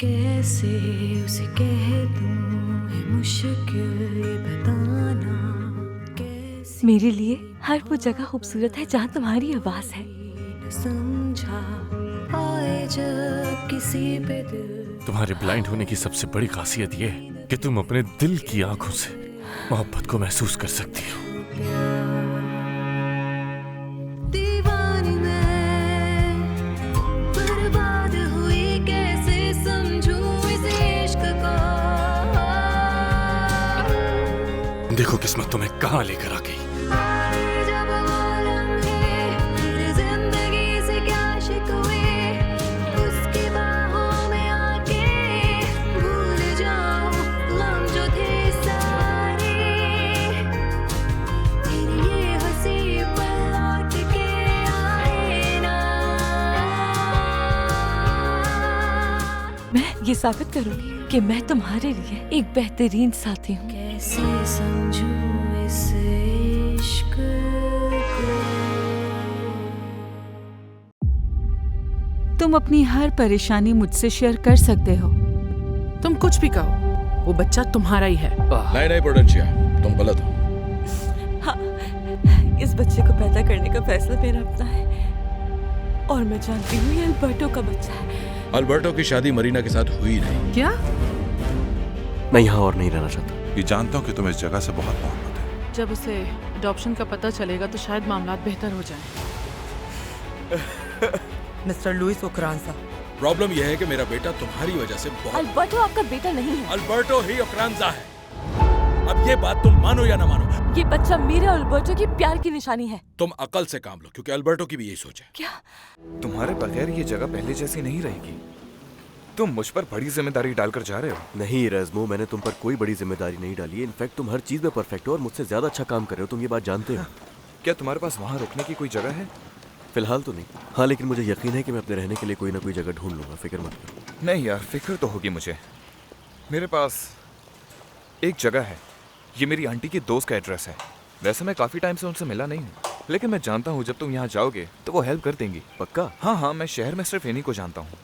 कैसे उसे कह दूं है मुश्किल ये बताना कैसे मेरे लिए हर वो जगह खूबसूरत है जहाँ तुम्हारी आवाज है। न समझा आए जब किसी पे दिल तुम्हारे ब्लाइंड होने की सबसे बड़ी खासियत ये है कि तुम अपने दिल की आंखों से मोहब्बत को महसूस कर सकती हो। दीवानी मैं बर्बाद हुई कैसे समझूं इस इश्क को देखो किस्मत तुम्हें कहाँ लेकर आ गई। आए जब वो लम्हे मेरी जिंदगी से क्या शिकवे उसकी बाहों में आके भूल जाऊं गम जो थे सारे तेरी ये हंसी पल लौट के आए ना। मैं ये साबित करूंगी कि मैं तुम्हारे लिए एक बेहतरीन साथी हूँ। कैसे समझूं इस इश्क को तुम अपनी हर परेशानी मुझसे शेयर कर सकते हो। तुम कुछ भी कहो, वो बच्चा तुम्हारा ही है। नहीं नहीं प्रूडेंशिया, तुम गलत हो। हाँ, इस बच्चे को पैदा करने का फैसला मेरा अपना है और मैं जानती हूँ ये अल्बर्टो का बच्चा है। अल्बर्टो की शादी मरीना के साथ हुई नहीं। क्या? मैं यहाँ और नहीं रहना चाहता। ये जानता हूँ कि तुम्हें इस जगह से बहुत मोहब्बत है। जब उसे अडॉप्शन का पता चलेगा तो शायद मामला बेहतर हो जाए। मिस्टर लुइस ओक्रांसा, प्रॉब्लम यह है कि मेरा बेटा तुम्हारी वजह से बहुत। अल्बर्टो आपका बेटा नहीं है। अल्बर्टो ही ओक्रांजा है। अब ये बात तुम मानो या ना मानो, ये बच्चा मेरे और अल्बर्टो की प्यार की निशानी है। तुम अकल से काम लो, क्योंकि अल्बर्टो की भी यही सोच है। क्या? तुम्हारे बगैर ये जगह पहले जैसी नहीं रहेगी। तुम मुझ पर बड़ी जिम्मेदारी डालकर जा रहे हो। नहीं रेज़मो, मैंने तुम पर कोई बड़ी जिम्मेदारी नहीं डाली है। इनफैक्ट तुम हर चीज में परफेक्ट हो और मुझसे ज्यादा अच्छा काम कर रहे हो। तुम ये बात जानते हो। क्या तुम्हारे पास वहाँ रुकने की कोई जगह है? फिलहाल तो नहीं। हाँ, लेकिन मुझे यकीन है कि मैं अपने रहने के लिए कोई ना कोई जगह ढूंढ लूंगा। फिक्र मत करो। नहीं यार, फिक्र तो होगी मुझे। मेरे पास एक जगह है। ये मेरी आंटी की दोस्त का एड्रेस है। वैसे मैं काफी टाइम से उनसे मिला नहीं हूँ, लेकिन मैं जानता हूँ जब तुम यहाँ जाओगे तो वो हेल्प कर देंगी। पक्का? हाँ, मैं शहर में सिर्फ इन्हीं को जानता हूँ।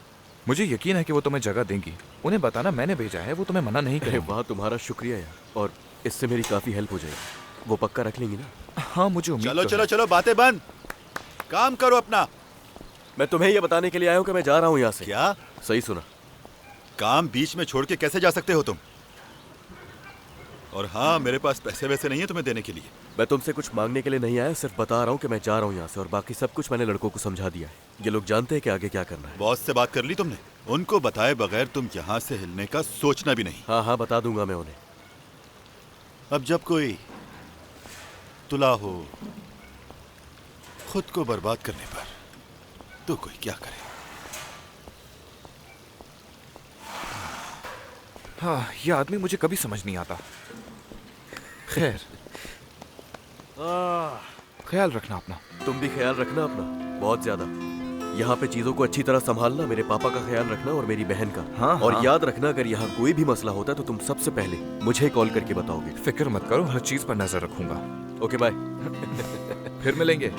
मुझे यकीन है कि वो तुम्हें जगह देंगी। उन्हें बताना मैंने भेजा है, वो तुम्हें मना नहीं अरे करेंगे। वाह, तुम्हारा शुक्रिया यार। और इससे मेरी काफी हेल्प हो जाएगी। वो पक्का रख लेंगी ना? हाँ, मुझे उम्मीद चलो तो चलो है। चलो, बातें बंद, काम करो अपना। मैं तुम्हें ये बताने के लिए आया हूँ कि मैं जा रहा हूँ यहाँ से। क्या? सही सुना। काम बीच में छोड़ के कैसे जा सकते हो तुम? और हाँ, मेरे पास पैसे वैसे नहीं है तुम्हें देने के लिए। मैं तुमसे कुछ मांगने के लिए नहीं आया, सिर्फ बता रहा हूँ कि मैं जा रहा हूँ यहाँ से। और बाकी सब कुछ मैंने लड़कों को समझा दिया है। ये लोग जानते हैं कि आगे क्या करना है। बॉस से बात कर ली तुमने? उनको बताए बगैर तुम यहाँ से हिलने का सोचना भी नहीं। हाँ हाँ, बता दूंगा मैं उन्हें। अब जब कोई तुला हो खुद को बर्बाद करने पर, तो कोई क्या करे। हाँ, ये आदमी मुझे कभी समझ नहीं आता। खैर, ख्याल रखना अपना। तुम भी ख्याल रखना अपना, बहुत ज्यादा। यहाँ पे चीजों को अच्छी तरह संभालना, मेरे पापा का ख्याल रखना और मेरी बहन का। हाँ, और हाँ। याद रखना, अगर यहाँ कोई भी मसला होता है तो तुम सबसे पहले मुझे कॉल करके बताओगे। फिक्र मत करो, हर चीज पर नजर रखूंगा। Okay bye. फिर मिलेंगे।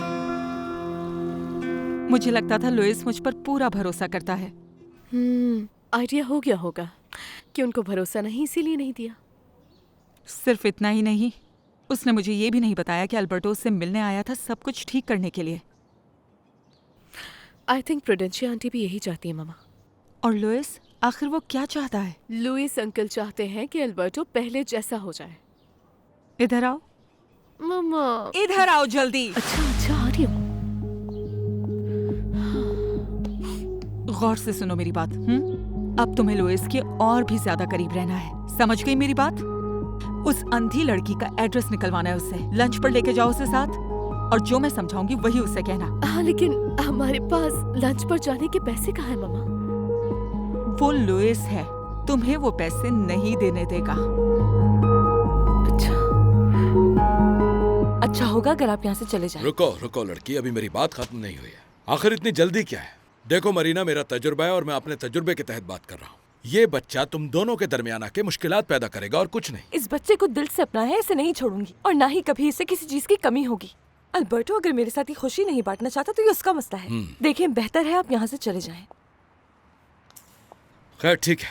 मुझे लगता था लुइस मुझ पर पूरा भरोसा करता है। आइडिया हो गया होगा कि उनको भरोसा नहीं, इसीलिए नहीं दिया। सिर्फ इतना ही नहीं, उसने मुझे ये भी नहीं बताया कि अल्बर्टो से मिलने आया था सब कुछ ठीक करने के लिए। आई थिंक प्रूडेंशिया आंटी भी यही चाहती है मामा। और लुइस आखिर वो क्या चाहता है? लुइस अंकल चाहते हैं कि अल्बर्टो पहले जैसा हो जाए। इधर आओ, मामा। इधर आओ जल्दी। अच्छा आ रही हूँ। गौर से सुनो मेरी बात। अब तुम्हें लुइस के और भी ज्यादा करीब रहना है। समझ गई मेरी बात? उस अंधी लड़की का एड्रेस निकलवाना है उससे। लंच पर लेके जाओ उसे साथ, और जो मैं समझाऊंगी वही उसे कहना। हाँ, लेकिन हमारे पास लंच पर जाने के पैसे कहाँ हैं मामा? वो लुइस है, तुम्हें वो पैसे नहीं देने देगा। अच्छा होगा अगर आप यहाँ से चले जाएं। रुको रुको लड़की, अभी मेरी बात खत्म नहीं हुई है। आखिर इतनी जल्दी क्या है? देखो मरीना, मेरा तजुर्बा है और मैं अपने तजुर्बे के तहत बात कर रहा हूँ। ये बच्चा तुम दोनों के दरमियान आके मुश्किलात पैदा करेगा और कुछ नहीं। इस बच्चे को दिल से अपना है, इसे नहीं छोड़ूंगी और ना ही कभी इसे किसी चीज की कमी होगी। अल्बर्टो अगर मेरे साथ ही खुशी नहीं बांटना चाहता तो ये उसका मसला है। देखिए, बेहतर है आप यहाँ से चले जाएं। खैर ठीक है,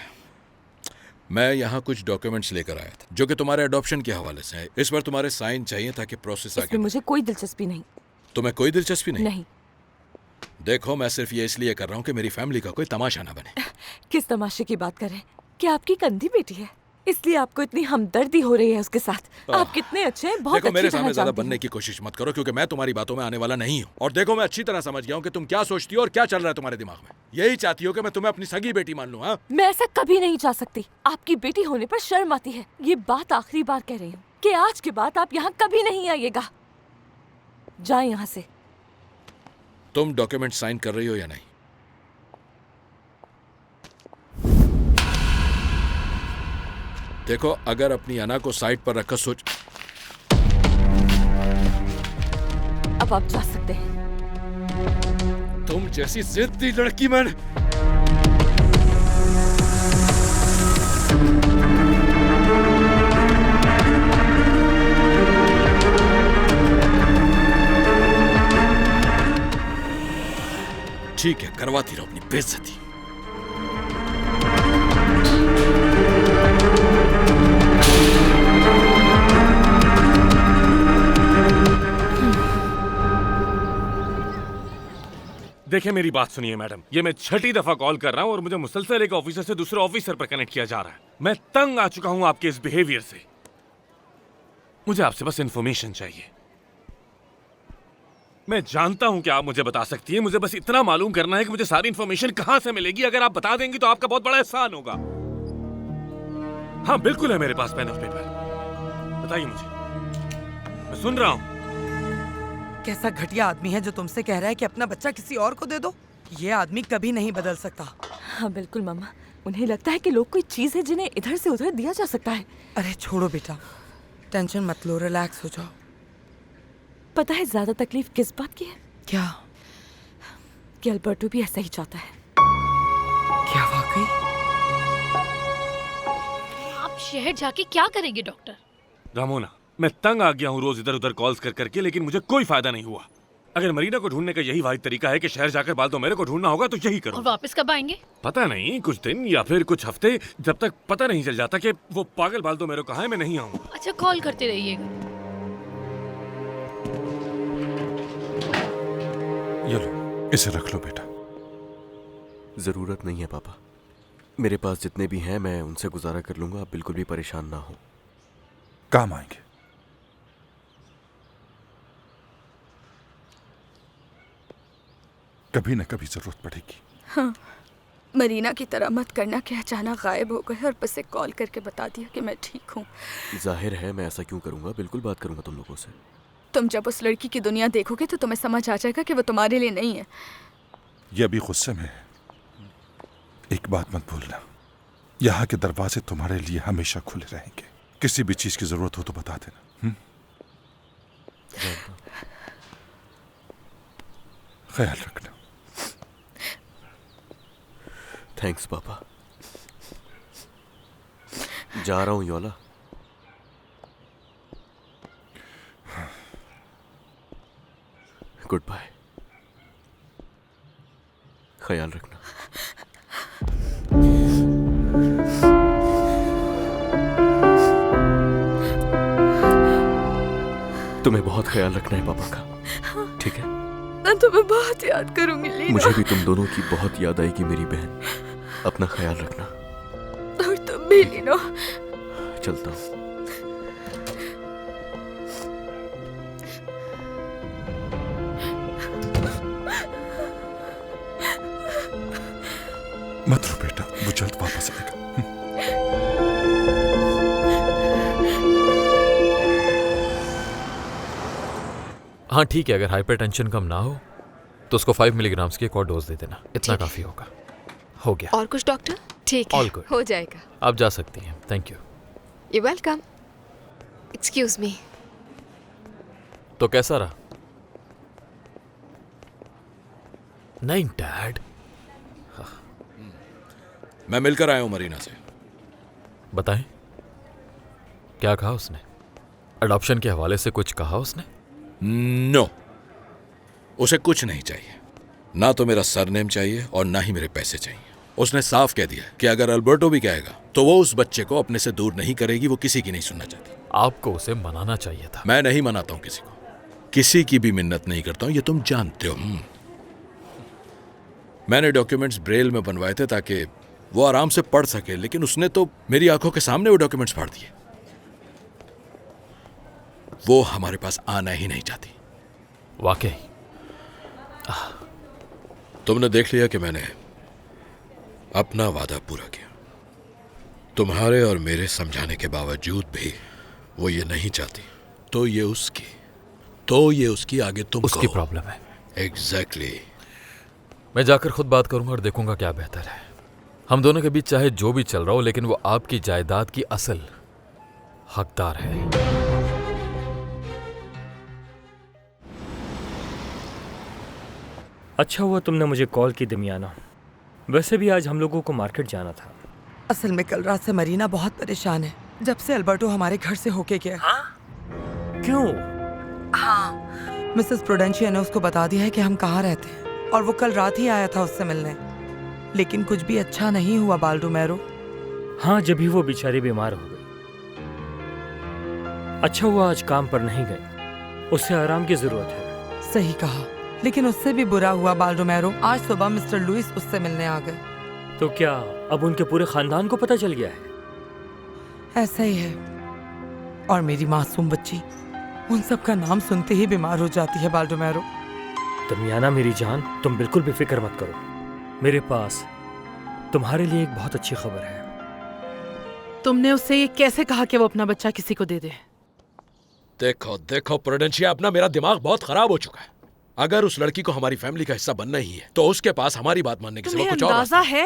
मैं यहाँ कुछ डॉक्यूमेंट्स लेकर आया था जो कि तुम्हारे अडॉप्शन के हवाले से है। इस पर तुम्हारे साइन चाहिए ताकि प्रोसेस आगे इसमें मुझे कोई दिलचस्पी नहीं। तुम्हें कोई दिलचस्पी नहीं? नहीं। देखो, मैं सिर्फ ये इसलिए कर रहा हूँ कि मेरी फैमिली का कोई तमाशा ना बने। किस तमाशे की बात कर रहे हैं? क्या आपकी कंधी बेटी है इसलिए आपको इतनी हमदर्दी हो रही है उसके साथ? आप कितने अच्छे हैं, बहुत देखो, मेरे अच्छी तरह सामने ज्यादा जानती बनने हूँ। की कोशिश मत करो क्योंकि मैं तुम्हारी बातों में आने वाला नहीं हूँ। और देखो, मैं अच्छी तरह समझ गया हूँ कि तुम क्या सोचती हो और क्या चल रहा है तुम्हारे दिमाग में। यही चाहती हो कि मैं तुम्हें अपनी सगी बेटी मान लूँ? हाँ, मैं ऐसा कभी नहीं चाह सकती। आपकी बेटी होने पर शर्म आती है। ये बात आखिरी बार कह रही हूँ कि आज के बाद आप यहाँ कभी नहीं आइएगा। जाए यहाँ से। तुम डॉक्यूमेंट साइन कर रही हो या नहीं? देखो, अगर अपनी अना को साइड पर रखकर सोच। अब आप जा सकते हैं। तुम जैसी जिद्दी लड़की मैंने ठीक है, करवाती रहो अपनी बेइज्जती। देखिए, मेरी बात सुनिए मैडम, ये मैं 6ठी दफा कॉल कर रहा हूँ और मुझे मुसलसल एक ऑफिसर से दूसरे ऑफिसर पर कनेक्ट किया जा रहा है। मैं तंग आ चुका हूँ आपके इस बिहेवियर से। मुझे आपसे बस इन्फॉर्मेशन चाहिए। मैं जानता हूं कि आप मुझे बता सकती हैं, मुझे बस इतना मालूम करना है कि मुझे सारी इन्फॉर्मेशन कहां से मिलेगी। अगर आप बता देंगी तो आपका बहुत बड़ा एहसान होगा। हाँ, बिल्कुल है मेरे पास पेन और पेपर। बताइए मुझे, मैं सुन रहा हूं। कैसा घटिया आदमी है जो तुमसे कह रहा है कि अपना बच्चा किसी और को दे दो। ये आदमी कभी नहीं बदल सकता। हाँ बिल्कुल मामा, उन्हें लगता है कि लोग कोई चीज है जिन्हें इधर से उधर दिया जा सकता है। अरे छोड़ो बेटा, टेंशन मत लो, रिलैक्स हो जाओ। पता है ज्यादा तकलीफ किस बात की है? क्या? कि अल्बर्टो भी ऐसा ही चाहता है। क्या वाकई? आप शहर जाके क्या करेंगे डॉक्टर? रामोना, मैं तंग आ गया हूँ रोज इधर उधर कॉल्स कर करके, लेकिन मुझे कोई फायदा नहीं हुआ। अगर मरीना को ढूंढने का यही वाहिद तरीका है कि शहर जाकर बाल तो मेरे को ढूंढना होगा, तो यही करो। और वापस कब आएंगे? पता नहीं, कुछ दिन या फिर कुछ हफ्ते, जब तक पता नहीं चल जाता कि वो पागल बाल तो मेरे को कहाँ है, मैं नहीं आऊंगा। अच्छा, कॉल करते रहिएगा। ये लो, इसे रख लो बेटा। जरूरत नहीं है पापा, मेरे पास जितने भी हैं मैं उनसे गुजारा कर लूंगा। आप बिल्कुल भी परेशान ना हो। काम आएंगे। कभी न कभी जरूरत पड़ेगी। हाँ, मरीना की तरह मत करना कि अचानक गायब हो गए और बस एक कॉल करके बता दिया कि मैं ठीक हूँ। जाहिर है मैं ऐसा क्यों करूंगा, बिल्कुल बात करूंगा तुम लोगों से। तुम जब उस लड़की की दुनिया देखोगे तो तुम्हें समझ आ जाएगा कि वो तुम्हारे लिए नहीं है। ये अभी गुस्से में है। एक बात मत भूलना, यहाँ के दरवाजे तुम्हारे लिए हमेशा खुले रहेंगे। किसी भी चीज की जरूरत हो तो बता देना। ख्याल रखना। थैंक्स पापा। जा रहा हूँ योला। गुड बाय, ख्याल रखना। तुम्हें बहुत ख्याल रखना है पापा का, ठीक है? मैं तुम्हें बहुत याद करूंगी लीना। मुझे भी तुम दोनों की बहुत याद आएगी मेरी बहन। अपना ख्याल रखना। और तुम भी लीना। चलता हूँ। मत रो बेटा, वो जल्द वापस आएगा। हाँ ठीक है, अगर हाइपरटेंशन कम ना हो तो उसको 5 मिलीग्राम्स की एक और डोज दे देना, इतना काफी होगा। हो गया। और कुछ डॉक्टर? ठीक है, All good. हो जाएगा। आप जा सकती हैं। Thank you. You welcome. Excuse me. तो कैसा रहा? नहीं डैड। मैं मिलकर आया हूं मरीना से। बताएं, क्या कहा उसने? अडॉप्शन के हवाले से कुछ कहा उसने? नो, उसे कुछ नहीं चाहिए। ना तो मेरा सरनेम चाहिए और ना ही मेरे पैसे चाहिए। उसने साफ कह दिया कि अगर अल्बर्टो भी कहेगा तो वो उस बच्चे को अपने से दूर नहीं करेगी, वो किसी की नहीं सुनना चाहती। आपको उसे मनाना चाहिए था। मैं नहीं मनाता हूं किसी को, किसी की भी मिन्नत नहीं करता हूं, ये तुम जानते हो। मैंने डॉक्यूमेंट्स ब्रेल में बनवाए थे ताकि वो आराम से पढ़ सके, लेकिन उसने तो मेरी आंखों के सामने वो डॉक्यूमेंट्स फाड़ दिए। वो हमारे पास आना ही नहीं चाहती। वाकई तुमने देख लिया कि मैंने अपना वादा पूरा किया। तुम्हारे और मेरे समझाने के बावजूद भी वो ये नहीं चाहती, तो ये उसकी आगे तुम उसकी प्रॉब्लम है। एग्जैक्टली। मैं जाकर खुद बात करूंगा और देखूंगा क्या बेहतर है। हम दोनों के बीच चाहे जो भी चल रहा हो, लेकिन वो आपकी जायदाद की असल हकदार है। अच्छा हुआ तुमने मुझे कॉल की दमियाना। वैसे भी आज हम लोगों को मार्केट जाना था। असल में कल रात से मरीना बहुत परेशान है, जब से अल्बर्टो हमारे घर से होके गया। क्यों? हाँ, मिसेस प्रूडेंशिया ने उसको बता दिया है कि हम कहाँ रहते हैं, और वो कल रात ही आया था उससे मिलने। लेकिन कुछ भी अच्छा नहीं हुआ बाल्डोमेरो। हाँ, जब भी वो बेचारी बीमार हो गई। अच्छा हुआ आज काम पर नहीं गए, उसे आराम की जरूरत है। सही कहा, लेकिन उससे भी बुरा हुआ बाल्डोमेरो। आज सुबह मिस्टर लुइस उससे मिलने आ गए। तो क्या अब उनके पूरे खानदान को पता चल गया है? ऐसा ही है। और मेरी मासूम बच्ची उन सब का नाम सुनते ही बीमार हो जाती है बाल्डोमेरो। दमियाना मेरी जान, तुम बिल्कुल भी फिक्र मत करो। मेरे पास तुम्हारे लिए एक बहुत अच्छी खबर है। तुमने उससे ये कैसे कहा कि वो अपना बच्चा किसी को दे दे? देखो प्रूडेंशिया, अपना मेरा दिमाग बहुत खराब हो चुका है। अगर उस लड़की को हमारी फैमिली का हिस्सा बनना ही है तो उसके पास हमारी बात मानने के सिवा कुछ और अंदाजा है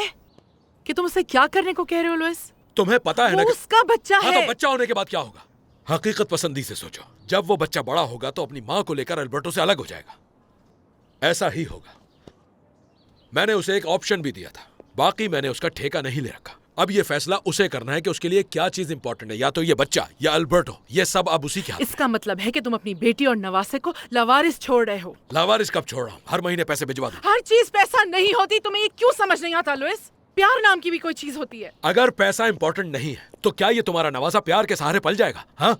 कि तुम उसे क्या करने को कह रहे हो लुइस? तुम्हें पता है ना कि उसका बच्चा है। तो बच्चा होने के बाद क्या होगा? हकीकत पसंदी से सोचो, जब वो बच्चा बड़ा होगा तो अपनी माँ को लेकर अल्बर्टो से अलग हो जाएगा। ऐसा ही होगा। मैंने उसे एक ऑप्शन भी दिया था, बाकी मैंने उसका ठेका नहीं ले रखा। अब ये फैसला उसे करना है कि उसके लिए क्या चीज इंपॉर्टेंट है, या तो ये बच्चा या अल्बर्टो। ये सब अब उसी के हाथ। इसका मतलब है कि तुम अपनी बेटी और नवासे को लावारिस छोड़ रहे हो। लावारिस कब छोड़ रहा हूँ? हर महीने पैसे भिजवा दूं। हर चीज पैसा नहीं होती। तुम्हें ये क्यों समझ नहीं आता लुइस? प्यार नाम की भी कोई चीज होती है। अगर पैसा इंपॉर्टेंट नहीं है तो क्या ये तुम्हारा नवासा प्यार के सहारे पल जाएगा? हाँ,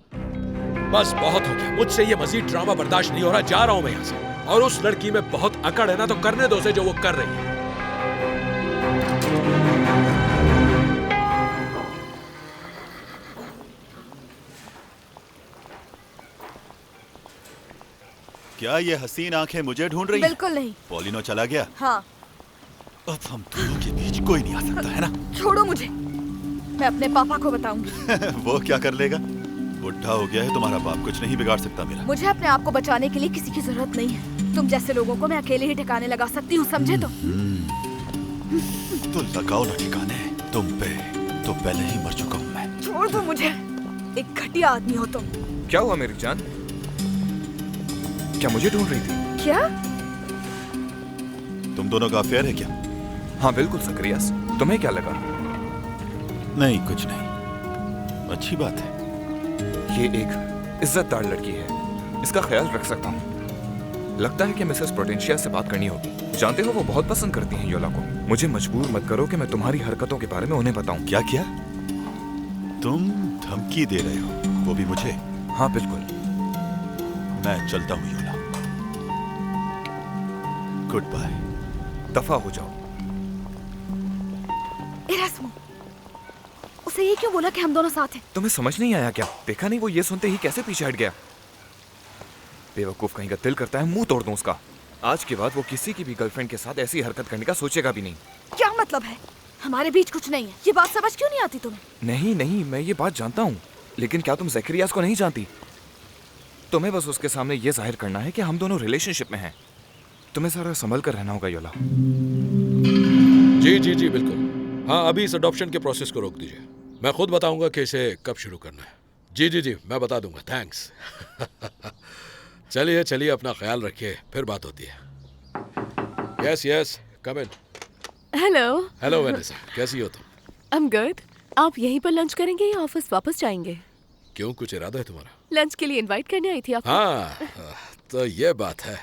बस बहुत हो गया। मुझसे ये मजीद ड्रामा बर्दाश्त नहीं हो रहा। जा रहा हूँ मैं यहाँ से। और उस लड़की में बहुत अकड़ है ना, तो करने दो उसे जो वो कर रही है। क्या ये हसीन आंखें मुझे ढूंढ रही हैं? बिल्कुल नहीं। पॉलिनो चला गया? हाँ। अब हम दोनों के बीच कोई नहीं आ सकता है ना? छोड़ो मुझे, मैं अपने पापा को बताऊंगी। वो क्या कर लेगा? बुढ़ा हो गया है तुम्हारा बाप, कुछ नहीं बिगाड़ सकता मेरा। मुझे अपने आप को बचाने के लिए किसी की जरूरत नहीं है। तुम जैसे लोगों को मैं अकेले ही ठिकाने लगा सकती हूँ, समझे? तो लगाओ ना ठिकाने तुम पे, तो पहले ही मर चुका हूँ मैं। छोड़ दो मुझे, एक घटिया आदमी हो तुम। क्या हुआ मेरी जान? क्या मुझे ढूंढ रही थी? क्या तुम दोनों का अफेयर है क्या? हाँ बिल्कुल सक्रियास। तुम्हें क्या लगा? नहीं, कुछ नहीं। अच्छी बात है। ये एक इज्जतदार लड़की है, इसका ख्याल रख सकता हूँ। लगता है कि मिसेस प्रूडेंशिया से बात करनी होगी। जानते हो वो बहुत पसंद करती हैं योला को। मुझे मजबूर मत करो कि मैं तुम्हारी हरकतों के बारे में उन्हें बताऊं। क्या किया? तुम धमकी दे रहे हो, वो भी मुझे? हाँ बिल्कुल। मैं चलता हूँ योला। Good bye. दफा हो जाओ। इरास्मो, उसे ये क्यों बोला कि हम दोनों साथ हैं? तुम्हें समझ नहीं आया क्या? देखा नहीं वो ये सुनते ही कैसे पीछे हट गया? बेवकूफ कहीं का दिल करता है मुंह तोड़ दूं उसका। आज के बाद वो किसी की भी गर्लफ्रेंड के साथ ऐसी हरकत करने का सोचेगा भी नहीं। क्या मतलब है? हमारे बीच कुछ नहीं है। ये बात समझ क्यों नहीं आती तुम्हें? नहीं नहीं, मैं ये बात जानता हूँ, लेकिन क्या तुम ज़करियास को नहीं जानती? तुम्हें बस उसके सामने ये जाहिर करना है कि हम दोनों रिलेशनशिप में हैं। तुम्हें सारा संभल कर रहना होगा योला। जी जी जी बिल्कुल। हाँ, अभी इस अडॉप्शन के प्रोसेस को रोक दीजिए। मैं खुद बताऊंगा कि इसे कब शुरू करना है। जी जी जी, मैं बता दूंगा। थैंक्स। चलिए चलिए, अपना ख्याल रखिए, फिर बात होती है। यस यस, कम इन। हेलो। हेलो वेनेसा, कैसी हो तुम? I am good. आप यहीं पर लंच करेंगे या ऑफिस वापस जाएंगे? क्यों, कुछ इरादा है तुम्हारा? लंच के लिए इनवाइट करने आई थी आपको। हाँ, तो ये बात है।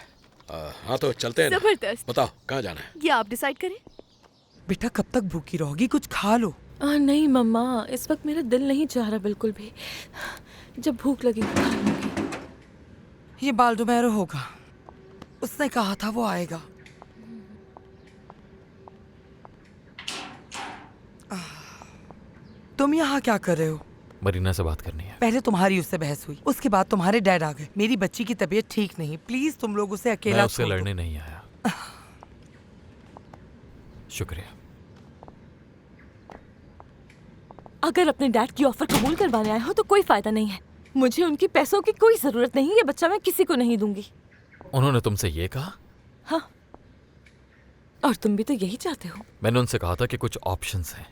हाँ तो चलते हैं ना। जबरदस्त। बताओ कहाँ जाना है? ये आप डिसाइड करें। बेटा कब तक भूखी रहोगी? कुछ खा लो। नहीं मम्मा, इस वक्त मेरा दिल नहीं चाह रहा बिल्कुल भी। जब भूख लगेगी खा लूंगी। ये बाल्डोमेरो होगा, उसने कहा था वो आएगा। तुम यहाँ क्या कर रहे हो? मरीना से बात करनी है। पहले तुम्हारी उससे बहस हुई, उसके बाद तुम्हारे डैड आ गए। मेरी बच्ची की तबीयत ठीक नहीं, प्लीज तुम लोग उसे अकेला मैं उससे छोड़ दो। लड़ने नहीं आया। शुक्रिया। अगर अपने डैड की ऑफर कबूल करवाने आए हो तो कोई फायदा नहीं है। मुझे उनकी पैसों की कोई जरूरत नहीं। ये बच्चा मैं किसी को नहीं दूंगी। उन्होंने तुमसे ये कहा? हाँ, और तुम भी तो यही चाहते हो। मैंने उनसे कहा था कि कुछ ऑप्शंस हैं,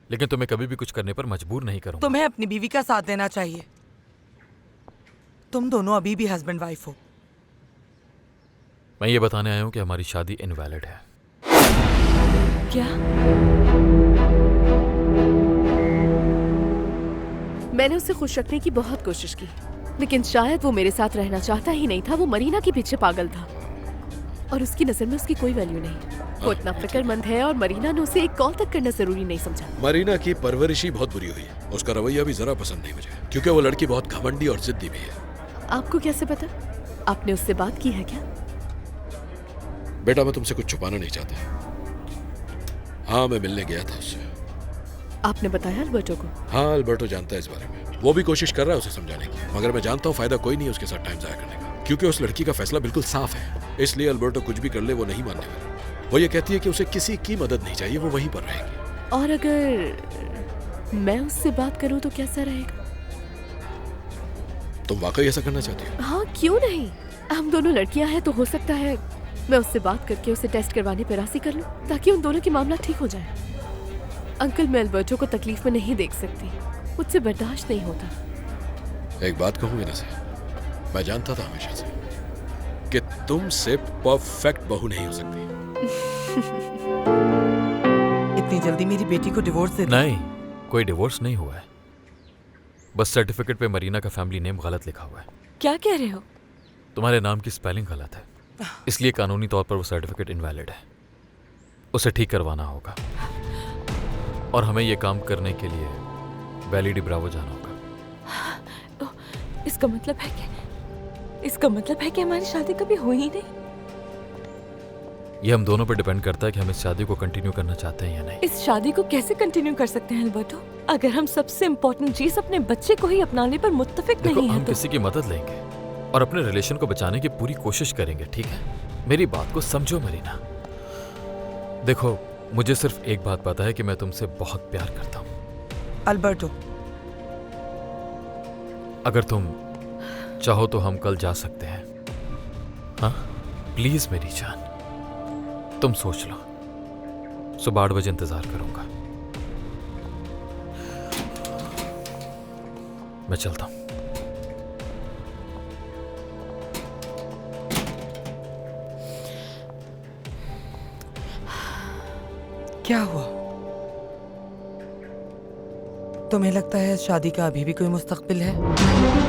लेकिन तुम्हें कभी भी कुछ करने पर मजबूर नहीं करूंगा। तुम्हें अपनी बीवी का साथ देना चाहिए। तुम दोनों अभी भी हस्बैंड वाइफ हो। मैं ये बताने आया हूं कि हमारी शादी इनवैलिड है। क्या? मैंने उसे खुश रखने की बहुत कोशिश की, लेकिन शायद वो मेरे साथ रहना चाहता ही नहीं था। वो मरीना के पीछे पागल था और उसकी नजर में उसकी कोई वैल्यू नहीं। वो इतना फिक्रमंद है और मरीना ने उसे एक कॉल तक करना जरूरी नहीं समझा। मरीना की परवरिश ही बहुत बुरी हुई। उसका रवैया भी जरा पसंद नहीं मुझे, क्योंकि वो लड़की बहुत घमंडी और जिद्दी भी है। आपको कैसे पता? आपने उससे बात की है क्या? बेटा मैं तुमसे कुछ छुपाना नहीं चाहता। हाँ, मैं मिलने गया था उससे। आपने बताया अल्बर्टो को? हाँ, अल्बर्टो जानता है इस बारे में। वो भी कोशिश कर रहा है उसे समझाने की, मगर मैं जानता हूँ फायदा कोई नहीं है उसके साथ टाइम जाया करने का, क्योंकि उस लड़की का फैसला बिल्कुल साफ है। इसलिए अल्बर्टो कुछ भी कर ले वो नहीं मानने वाला। वो ये कहती है कि उसे किसी की मदद नहीं चाहिए, वो वहीं पर रहेगी। और अगर मैं उससे बात करूं तो कैसा रहेगा? तुम वाकई ऐसा करना चाहती हो? हाँ, क्यों नहीं। हम दोनों लड़कियां हैं तो हो सकता है मैं उससे बात करके उसे टेस्ट करवाने पर राजी कर लूं, ताकि उन दोनों की मामला ठीक हो जाए। अंकल, मैं अल्बर्टो को तकलीफ में नहीं देख सकती। मुझसे बर्दाश्त नहीं होता। एक बात कहूँ वीना से, मैं जानता था हमेशा से कि तुमसे परफेक्ट बहू नहीं हो सकती। इतनी जल्दी मेरी बेटी को डिवोर्स दे? नहीं, कोई डिवोर्स नहीं हुआ है। बस सर्टिफिकेट पे मरीना का फैमिली नेम गलत लिखा हुआ है। क्या कह रहे हो? तुम्हारे नाम की स्पेलिंग गलत है, इसलिए कानूनी तौर पर वो सर्टिफिकेट इनवैलिड है। उसे ठीक करवाना होगा और हमें ये काम करने के लिए वैली डी ब्रावो जाना होगा। इसका मतलब है कि हमारी शादी कभी हुई ही नहीं। ये हम दोनों पर डिपेंड करता है कि हम इस शादी को कंटिन्यू करना चाहते हैं या नहीं। इस शादी को कैसे कंटिन्यू कर सकते हैं अल्बर्टो, अगर हम सबसे इम्पोर्टेंट चीज अपने बच्चे को ही अपनाने पर मुत्तफिक नहीं हम हैं तो? किसी की मदद लेंगे और अपने रिलेशन को बचाने की पूरी कोशिश करेंगे, ठीक है? मेरी बात को समझो मरीना। देखो, मुझे सिर्फ एक बात पता है कि मैं तुमसे बहुत प्यार करता हूँ। अल्बर्टो, अगर तुम चाहो तो हम कल जा सकते हैं। हाँ, प्लीज मेरी जान, तुम सोच लो। सुबह 8 बजे इंतजार करूंगा। मैं चलता हूं। क्या हुआ? तुम्हें लगता है शादी का अभी भी कोई मुस्तकबिल है?